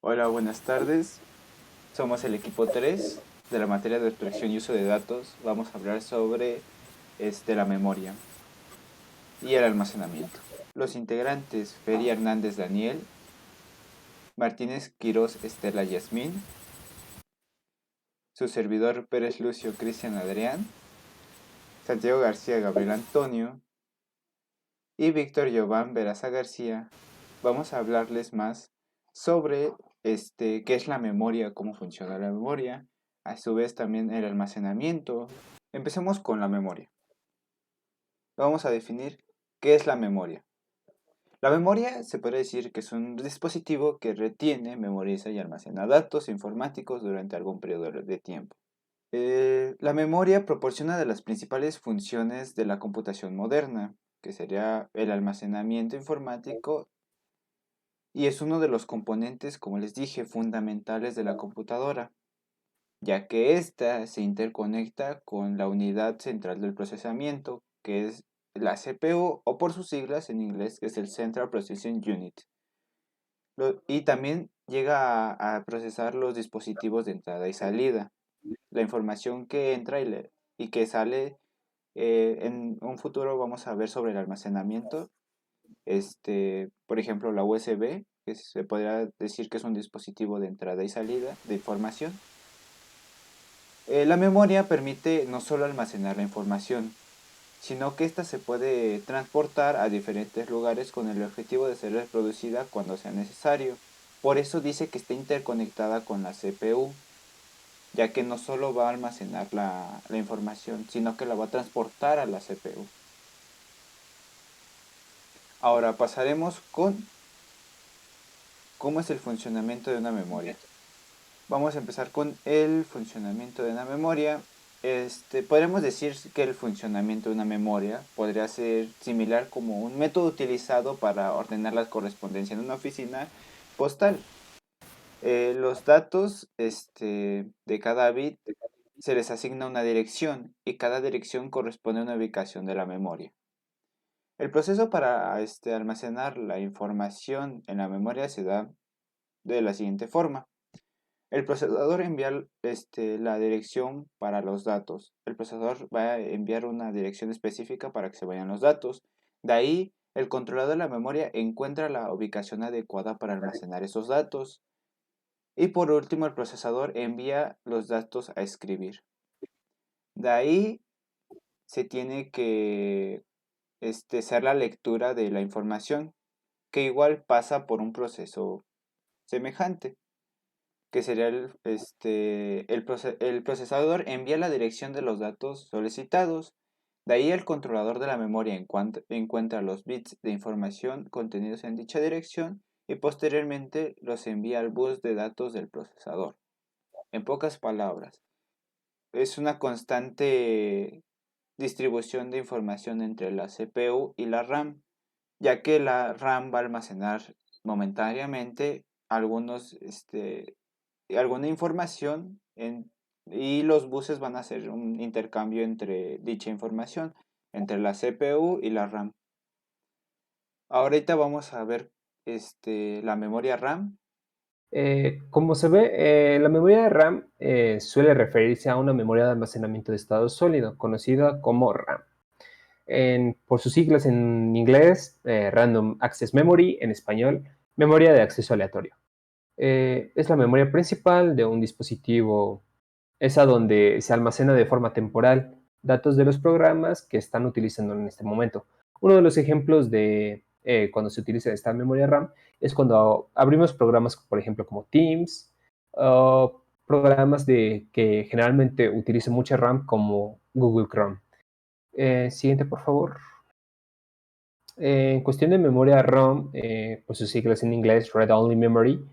Hola, buenas tardes. Somos el equipo 3 de la materia de extracción y uso de datos. Vamos a hablar sobre la memoria y el almacenamiento. Los integrantes: Feria Hernández Daniel, Martínez Quirós Estela Yasmín, su servidor Pérez Lucio Cristian Adrián, Santiago García Gabriel Antonio y Víctor Giován Veraza García. Vamos a hablarles más sobre qué es la memoria, cómo funciona la memoria, a su vez también el almacenamiento. Empecemos con la memoria. Vamos a definir qué es la memoria. La memoria se puede decir que es un dispositivo que retiene, memoriza y almacena datos informáticos durante algún periodo de tiempo. La memoria proporciona de las principales funciones de la computación moderna, que sería el almacenamiento informático, y es uno de los componentes, como les dije, fundamentales de la computadora, ya que ésta se interconecta con la unidad central del procesamiento, que es la CPU, o por sus siglas en inglés, que es el Central Processing Unit. Y también llega a procesar los dispositivos de entrada y salida, la información que entra y que sale. En un futuro vamos a ver sobre el almacenamiento. Por ejemplo, la USB, que se podría decir que es un dispositivo de entrada y salida de información. La memoria permite no solo almacenar la información, sino que ésta se puede transportar a diferentes lugares con el objetivo de ser reproducida cuando sea necesario. Por eso dice que está interconectada con la CPU, ya que no solo va a almacenar la información, sino que la va a transportar a la CPU. Ahora pasaremos con cómo es el funcionamiento de una memoria. Vamos a empezar con el funcionamiento de una memoria. Podemos decir que el funcionamiento de una memoria podría ser similar como un método utilizado para ordenar la correspondencia en una oficina postal. Los datos de cada bit se les asigna una dirección y cada dirección corresponde a una ubicación de la memoria. El proceso para almacenar la información en la memoria se da de la siguiente forma. El procesador envía la dirección para los datos. El procesador va a enviar una dirección específica para que se vayan los datos. De ahí, el controlador de la memoria encuentra la ubicación adecuada para almacenar esos datos. Y por último, el procesador envía los datos a escribir. De ahí se tiene que hacer la lectura de la información, que igual pasa por un proceso semejante, que sería el procesador envía la dirección de los datos solicitados. De ahí el controlador de la memoria encuentra los bits de información contenidos en dicha dirección y posteriormente los envía al bus de datos del procesador. En pocas palabras, es una constante distribución de información entre la CPU y la RAM, ya que la RAM va a almacenar momentáneamente alguna información y los buses van a hacer un intercambio entre dicha información, entre la CPU y la RAM. Ahorita vamos a ver la memoria RAM. Como se ve, la memoria de RAM suele referirse a una memoria de almacenamiento de estado sólido, conocida como RAM. Por sus siglas en inglés, Random Access Memory, en español, memoria de acceso aleatorio. Es la memoria principal de un dispositivo, es a donde se almacena de forma temporal datos de los programas que están utilizando en este momento. Uno de los ejemplos de cuando se utiliza esta memoria RAM es cuando abrimos programas, por ejemplo, como Teams, o programas que generalmente utilizan mucha RAM como Google Chrome. Siguiente, por favor. En cuestión de memoria ROM, por sus siglas en inglés, Read Only Memory,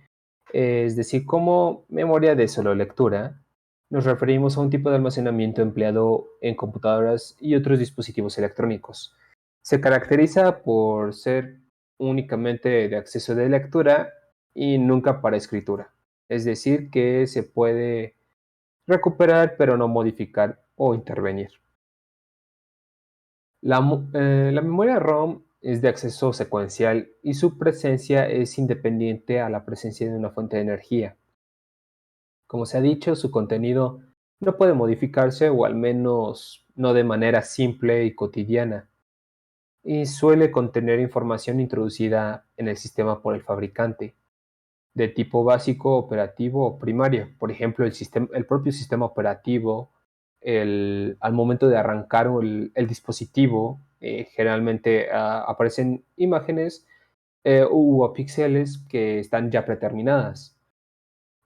es decir, como memoria de solo lectura, nos referimos a un tipo de almacenamiento empleado en computadoras y otros dispositivos electrónicos. Se caracteriza por ser únicamente de acceso de lectura y nunca para escritura. Es decir, que se puede recuperar pero no modificar o intervenir. La memoria ROM es de acceso secuencial y su presencia es independiente a la presencia de una fuente de energía. Como se ha dicho, su contenido no puede modificarse o al menos no de manera simple y cotidiana, y suele contener información introducida en el sistema por el fabricante, de tipo básico, operativo o primario. Por ejemplo, el propio sistema operativo, al momento de arrancar el dispositivo, generalmente aparecen imágenes o píxeles que están ya predeterminadas.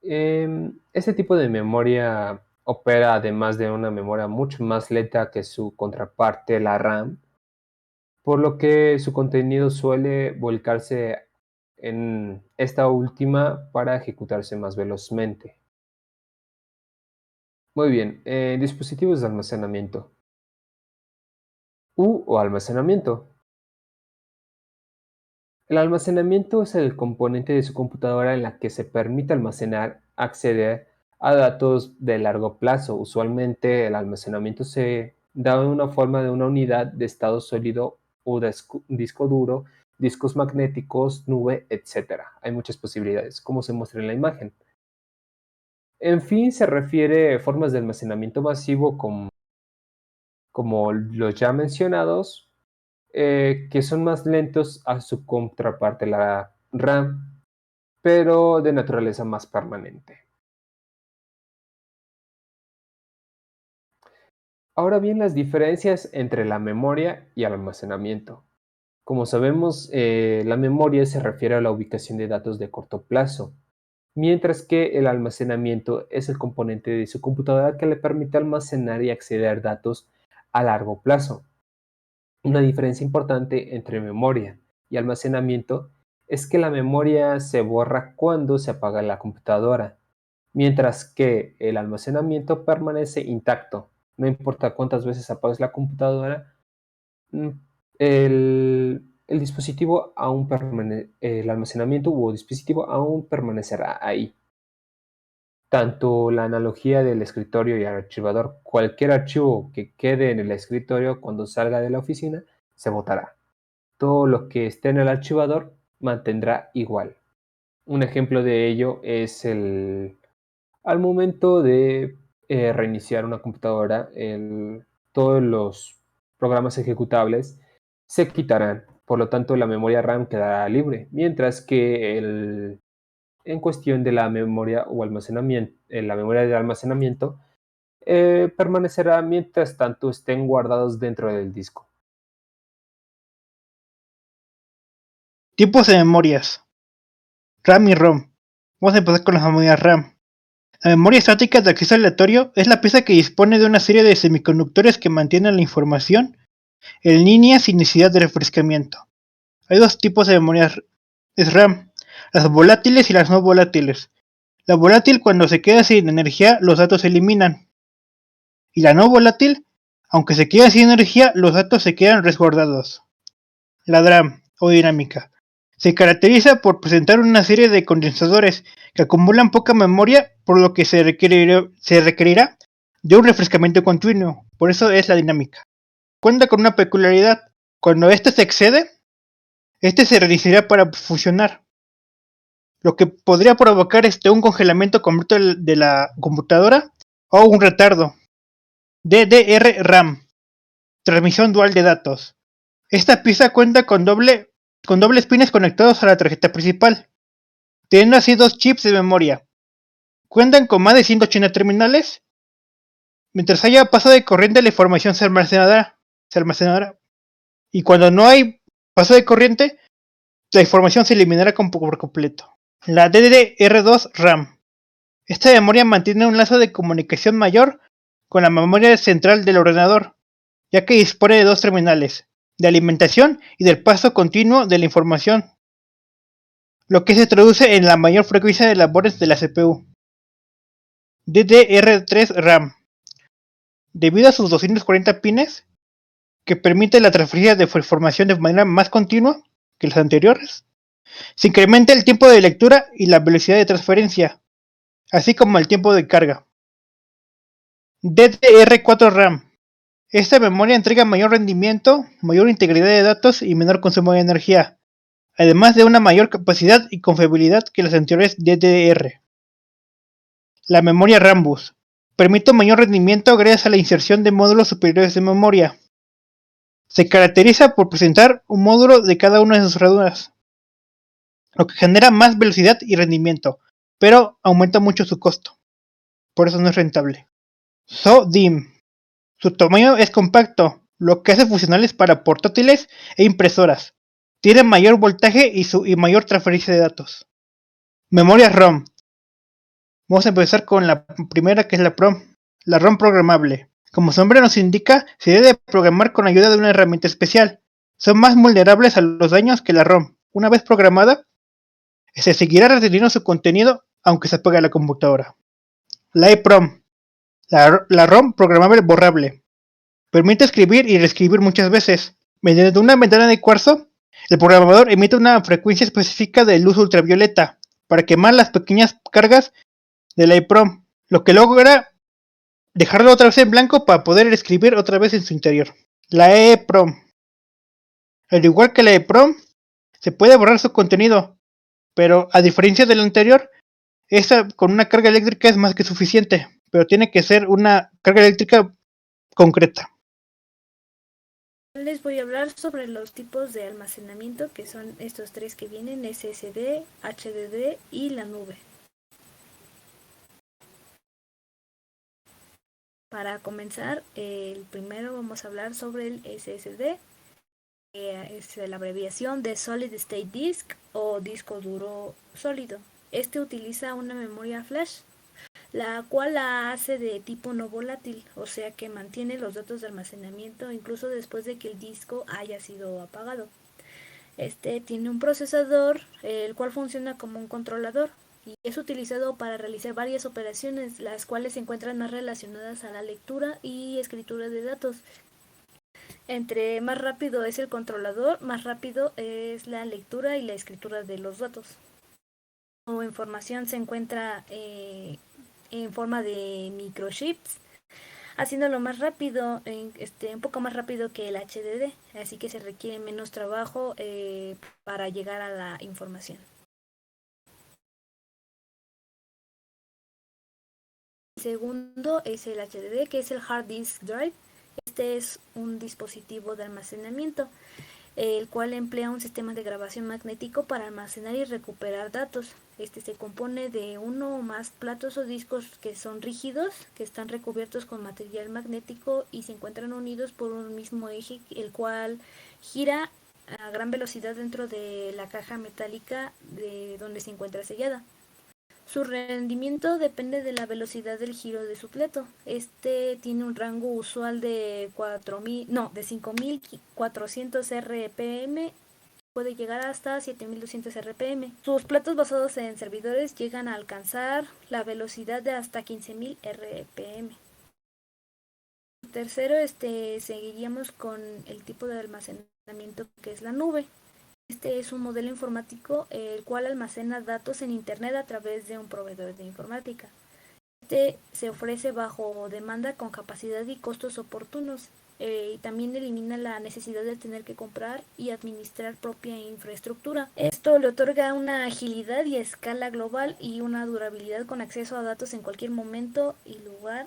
Este tipo de memoria opera además de una memoria mucho más lenta que su contraparte, la RAM, por lo que su contenido suele volcarse en esta última para ejecutarse más velozmente. Muy bien, dispositivos de almacenamiento o almacenamiento. El almacenamiento es el componente de su computadora en la que se permite almacenar, acceder a datos de largo plazo. Usualmente el almacenamiento se da en una forma de una unidad de estado sólido o disco duro, discos magnéticos, nube, etcétera. Hay muchas posibilidades, como se muestra en la imagen. En fin, se refiere a formas de almacenamiento masivo como los ya mencionados, que son más lentos a su contraparte, la RAM, pero de naturaleza más permanente. Ahora bien, las diferencias entre la memoria y el almacenamiento. Como sabemos, la memoria se refiere a la ubicación de datos de corto plazo, mientras que el almacenamiento es el componente de su computadora que le permite almacenar y acceder a datos a largo plazo. Una diferencia importante entre memoria y almacenamiento es que la memoria se borra cuando se apaga la computadora, mientras que el almacenamiento permanece intacto. No importa cuántas veces apagues la computadora, mm, el dispositivo el almacenamiento o dispositivo aún permanecerá ahí. Tanto la analogía del escritorio y el archivador, cualquier archivo que quede en el escritorio cuando salga de la oficina se botará. Todo lo que esté en el archivador mantendrá igual. Un ejemplo de ello es al momento de reiniciar una computadora, todos los programas ejecutables se quitarán. Por lo tanto, la memoria RAM quedará libre, mientras que en cuestión de la memoria o almacenamiento, la memoria de almacenamiento permanecerá mientras tanto estén guardados dentro del disco. Tipos de memorias. RAM y ROM. Vamos a empezar con las memorias RAM. La memoria estática de acceso aleatorio es la pieza que dispone de una serie de semiconductores que mantienen la información en línea sin necesidad de refrescamiento. Hay dos tipos de memorias RAM, las volátiles y las no volátiles. La volátil, cuando se queda sin energía, los datos se eliminan. Y la no volátil, aunque se queda sin energía, los datos se quedan resguardados. La DRAM, o dinámica, se caracteriza por presentar una serie de condensadores que acumulan poca memoria, por lo que se requerirá de un refrescamiento continuo. Por eso es la dinámica. Cuenta con una peculiaridad. Cuando éste se excede, este se reiniciará para funcionar, lo que podría provocar un congelamiento completo de la computadora o un retardo. DDR-RAM, transmisión dual de datos. Esta pieza cuenta con dobles pines conectados a la tarjeta principal, teniendo así dos chips de memoria. Cuentan con más de 180 terminales. Mientras haya paso de corriente, la información se almacenará. Y cuando no hay paso de corriente, la información se eliminará por completo. La DDR2 RAM. Esta memoria mantiene un lazo de comunicación mayor con la memoria central del ordenador, ya que dispone de dos terminales, de alimentación y del paso continuo de la información, lo que se traduce en la mayor frecuencia de labores de la CPU. DDR3 RAM. Debido a sus 240 pines, que permite la transferencia de información de manera más continua que las anteriores, se incrementa el tiempo de lectura y la velocidad de transferencia, así como el tiempo de carga. DDR4 RAM. Esta memoria entrega mayor rendimiento, mayor integridad de datos y menor consumo de energía, además de una mayor capacidad y confiabilidad que las anteriores DDR. La memoria Rambus permite mayor rendimiento gracias a la inserción de módulos superiores de memoria. Se caracteriza por presentar un módulo de cada una de sus ranuras, lo que genera más velocidad y rendimiento, pero aumenta mucho su costo. Por eso no es rentable. SO-DIMM. Su tamaño es compacto, lo que hace funcionales para portátiles e impresoras. Tiene mayor voltaje y mayor transferencia de datos. Memoria ROM. Vamos a empezar con la primera, que es la ROM programable. Como su nombre nos indica, se debe programar con ayuda de una herramienta especial. Son más vulnerables a los daños que la ROM. Una vez programada, se seguirá reteniendo su contenido aunque se apague la computadora. La EEPROM. La ROM programable borrable. Permite escribir y reescribir muchas veces. Mediante una ventana de cuarzo, el programador emite una frecuencia específica de luz ultravioleta para quemar las pequeñas cargas de la EEPROM, lo que logra dejarlo otra vez en blanco para poder escribir otra vez en su interior. La EEPROM. Al igual que la EEPROM, se puede borrar su contenido, pero a diferencia del anterior, esta con una carga eléctrica es más que suficiente, pero tiene que ser una carga eléctrica concreta. Les voy a hablar sobre los tipos de almacenamiento, que son estos tres que vienen: SSD, HDD y la nube. Para comenzar, el primero vamos a hablar sobre el SSD. Es la abreviación de Solid State Disk o disco duro sólido. Este utiliza una memoria flash, la cual la hace de tipo no volátil, o sea que mantiene los datos de almacenamiento incluso después de que el disco haya sido apagado. Este tiene un procesador, el cual funciona como un controlador y es utilizado para realizar varias operaciones, las cuales se encuentran más relacionadas a la lectura y escritura de datos. Entre más rápido es el controlador, más rápido es la lectura y la escritura de los datos. Su información se encuentra en forma de microchips, haciéndolo más rápido, un poco más rápido que el HDD, así que se requiere menos trabajo para llegar a la información. El segundo es el HDD, que es el Hard Disk Drive. Este es un dispositivo de almacenamiento, el cual emplea un sistema de grabación magnético para almacenar y recuperar datos. Este se compone de uno o más platos o discos que son rígidos, que están recubiertos con material magnético y se encuentran unidos por un mismo eje, el cual gira a gran velocidad dentro de la caja metálica de donde se encuentra sellada. Su rendimiento depende de la velocidad del giro de su pleto. Este tiene un rango usual de 5400 RPM, puede llegar hasta 7200 RPM. Sus platos basados en servidores llegan a alcanzar la velocidad de hasta 15000 RPM. Tercero, seguiríamos con el tipo de almacenamiento, que es la nube. Este es un modelo informático el cual almacena datos en internet a través de un proveedor de informática. Este se ofrece bajo demanda con capacidad y costos oportunos, y también elimina la necesidad de tener que comprar y administrar propia infraestructura. Esto le otorga una agilidad y escala global y una durabilidad con acceso a datos en cualquier momento y lugar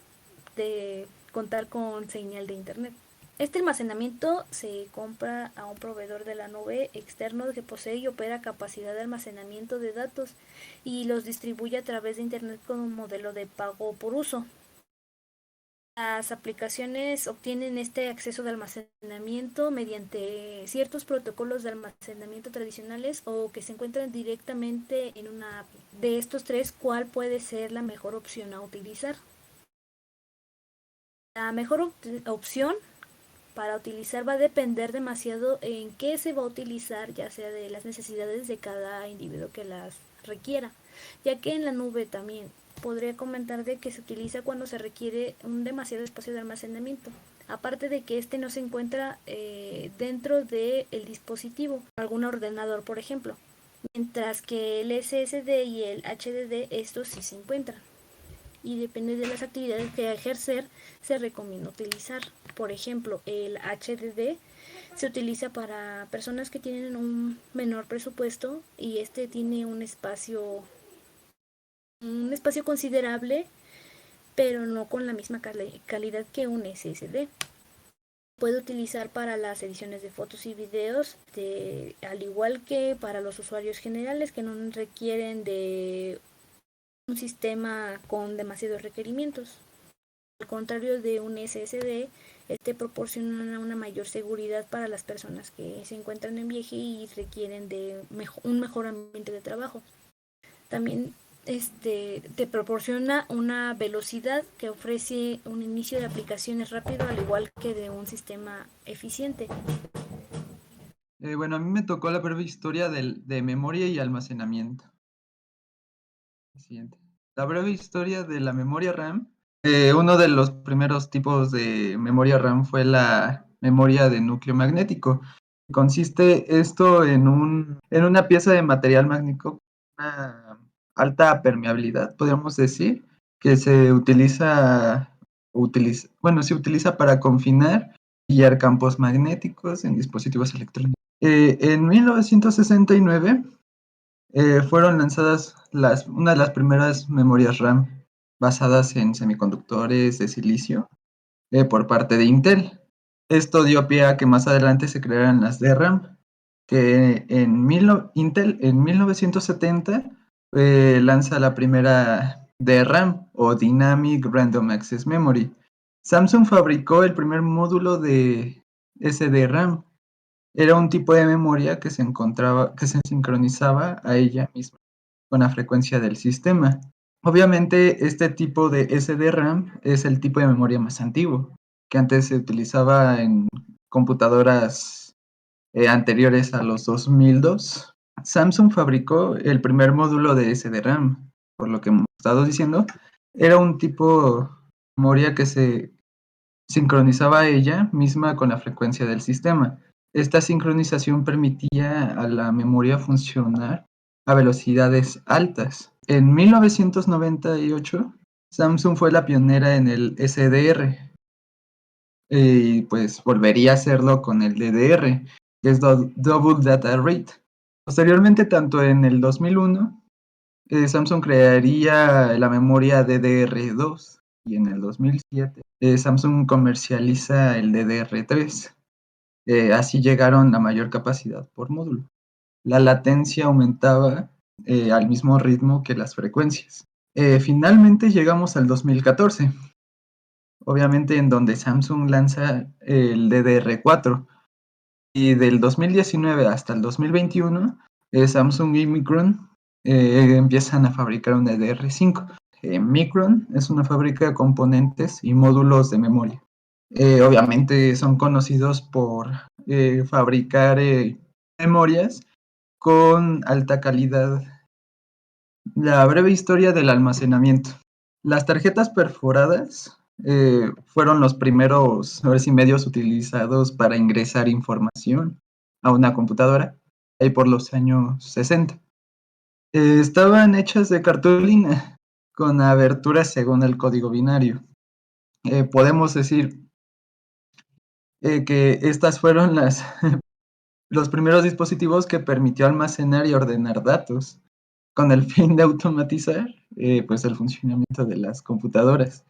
de contar con señal de internet. Este almacenamiento se compra a un proveedor de la nube externo que posee y opera capacidad de almacenamiento de datos y los distribuye a través de internet con un modelo de pago por uso. Las aplicaciones obtienen este acceso de almacenamiento mediante ciertos protocolos de almacenamiento tradicionales o que se encuentran directamente en una API. De estos tres, ¿cuál puede ser la mejor opción a utilizar? La mejor opción para utilizar va a depender demasiado en qué se va a utilizar, ya sea de las necesidades de cada individuo que las requiera, ya que en la nube también podría comentar de que se utiliza cuando se requiere un demasiado espacio de almacenamiento, aparte de que este no se encuentra dentro del dispositivo, algún ordenador por ejemplo, mientras que el SSD y el HDD estos sí se encuentran. y depende de las actividades que ejercer se recomienda utilizar. Por ejemplo, el HDD se utiliza para personas que tienen un menor presupuesto y este tiene un espacio considerable, pero no con la misma calidad que un SSD. Puede utilizar para las ediciones de fotos y videos, al igual que para los usuarios generales que no requieren de un sistema con demasiados requerimientos. Al contrario de un SSD, este proporciona una mayor seguridad para las personas que se encuentran en viaje y requieren de un mejor ambiente de trabajo. También te proporciona una velocidad que ofrece un inicio de aplicaciones rápido, al igual que de un sistema eficiente. Bueno, a mí me tocó la breve historia de memoria y almacenamiento. Siguiente. La breve historia de la memoria RAM. Uno de los primeros tipos de memoria RAM fue la memoria de núcleo magnético. Consiste esto en una pieza de material magnético con una alta permeabilidad, podríamos decir, que se utiliza para confinar y guiar campos magnéticos en dispositivos electrónicos. En 1969 fueron lanzadas una de las primeras memorias RAM basadas en semiconductores de silicio por parte de Intel. Esto dio pie a que más adelante se crearan las DRAM, que Intel en 1970 lanza la primera DRAM o Dynamic Random Access Memory. Samsung fabricó el primer módulo de SDRAM. Era un tipo de memoria que se sincronizaba a ella misma con la frecuencia del sistema. Obviamente, este tipo de SDRAM es el tipo de memoria más antiguo, que antes se utilizaba en computadoras anteriores a los 2002. Samsung fabricó el primer módulo de SDRAM, por lo que hemos estado diciendo, era un tipo de memoria que se sincronizaba a ella misma con la frecuencia del sistema. Esta sincronización permitía a la memoria funcionar a velocidades altas. En 1998, Samsung fue la pionera en el SDR y pues volvería a hacerlo con el DDR, que es Double Data Rate. Posteriormente, tanto en el 2001, Samsung crearía la memoria DDR2 y en el 2007 Samsung comercializa el DDR3. Así llegaron a mayor capacidad por módulo. La latencia aumentaba al mismo ritmo que las frecuencias. Finalmente llegamos al 2014, obviamente en donde Samsung lanza el DDR4 y del 2019 hasta el 2021 Samsung y Micron empiezan a fabricar un DDR5. Micron es una fábrica de componentes y módulos de memoria. Obviamente son conocidos por fabricar memorias con alta calidad. La breve historia del almacenamiento. Las tarjetas perforadas fueron los primeros horas y medios utilizados para ingresar información a una computadora, ahí por los años 60. Estaban hechas de cartulina con aberturas según el código binario. Podemos decir que estas fueron los primeros dispositivos que permitió almacenar y ordenar datos con el fin de automatizar pues el funcionamiento de las computadoras.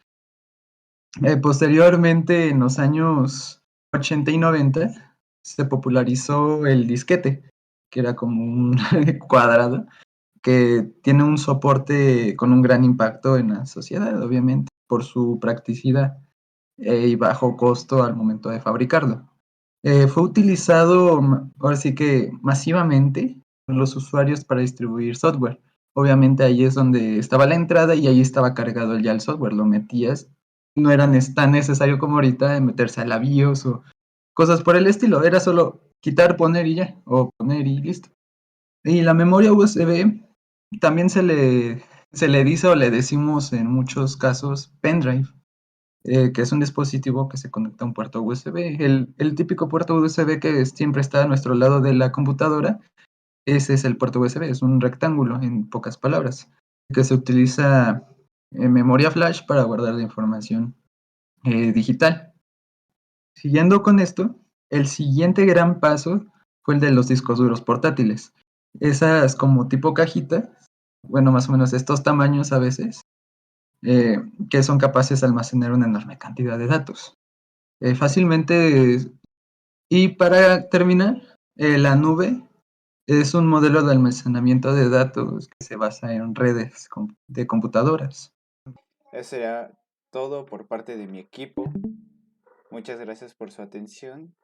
Posteriormente, en los años 80 y 90, se popularizó el disquete, que era como un cuadrado, que tiene un soporte con un gran impacto en la sociedad, obviamente, por su practicidad y bajo costo al momento de fabricarlo. Fue utilizado, ahora sí que masivamente, por los usuarios para distribuir software. Obviamente ahí es donde estaba la entrada y ahí estaba cargado ya el software, lo metías. No era tan necesario como ahorita meterse a la BIOS o cosas por el estilo, era solo quitar, poner y ya, o poner y listo. Y la memoria USB también se le dice o le decimos en muchos casos pendrive. Que es un dispositivo que se conecta a un puerto USB. El típico puerto USB que siempre está a nuestro lado de la computadora, ese es el puerto USB, es un rectángulo, en pocas palabras, que se utiliza memoria flash para guardar la información digital. Siguiendo con esto, el siguiente gran paso fue el de los discos duros portátiles. Esas como tipo cajita, bueno, más o menos estos tamaños a veces, que son capaces de almacenar una enorme cantidad de datos. Fácilmente, y para terminar, la nube es un modelo de almacenamiento de datos que se basa en redes de computadoras. Eso será todo por parte de mi equipo. Muchas gracias por su atención